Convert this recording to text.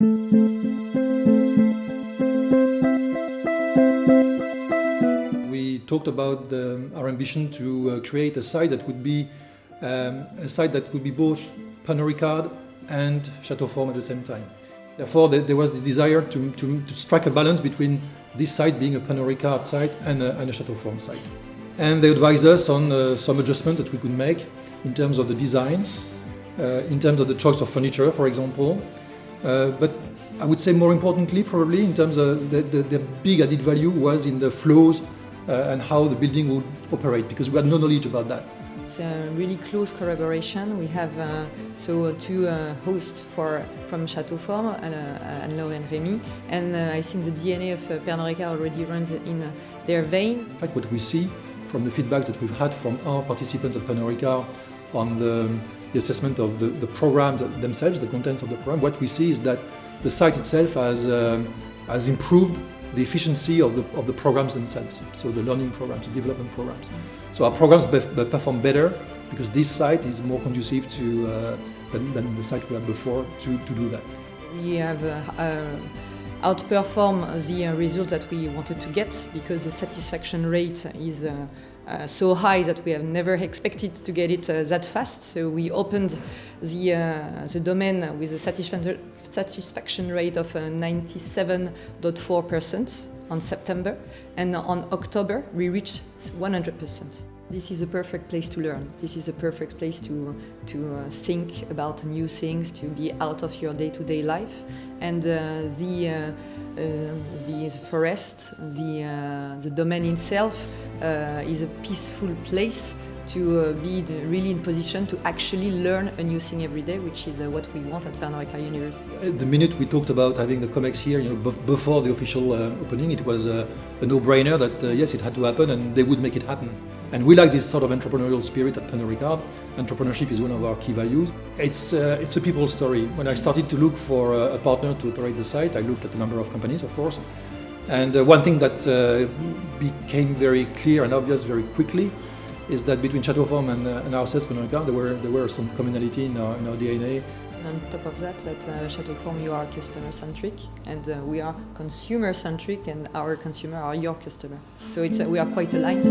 We talked about our ambition to create a site that would be both Pernod Ricard and Chateauform at the same time. Therefore, there was the desire to strike a balance between this site being a Pernod Ricard site and a Chateauform site. And they advised us on some adjustments that we could make in terms of the design, in terms of the choice of furniture, for example. But I would say more importantly, probably, in terms of the big added value was in the flows and how the building would operate, because we had no knowledge about that. It's a really close collaboration. We have two hosts from Chateauform, Anne-Laure and Rémi, and I think the DNA of Pernod Ricard already runs in their vein. In fact, what we see from the feedbacks that we've had from our participants at Pernod Ricard on the assessment of the programs themselves, the contents of the program, what we see is that the site itself has improved the efficiency of the programs themselves, so the learning programs, the development programs. So our programs perform better because this site is more conducive than the site we had before to do that. We have outperformed the results that we wanted to get because the satisfaction rate is so high that we have never expected to get it that fast. So we opened the Domaine with a satisfaction rate of 97.4% on September, and on October we reached 100%. This is a perfect place to learn. This is a perfect place to think about new things, to be out of your day-to-day life. And the forest, the domain itself is a peaceful place to be really in position to actually learn a new thing every day, which is what we want at Pernod Ricard University. The minute we talked about having the COMEX here, before the official opening, it was a no-brainer that yes, it had to happen and they would make it happen. And we like this sort of entrepreneurial spirit at Pernod Ricard. Entrepreneurship is one of our key values. It's a people story. When I started to look for a partner to operate the site, I looked at a number of companies, of course. And one thing that became very clear and obvious very quickly is that between Chateauform and ourselves, Pernod Ricard, there were some commonality in our DNA. On top of that, at Chateauform you are customer-centric, and we are consumer-centric, and our consumer are your customer. So we are quite aligned.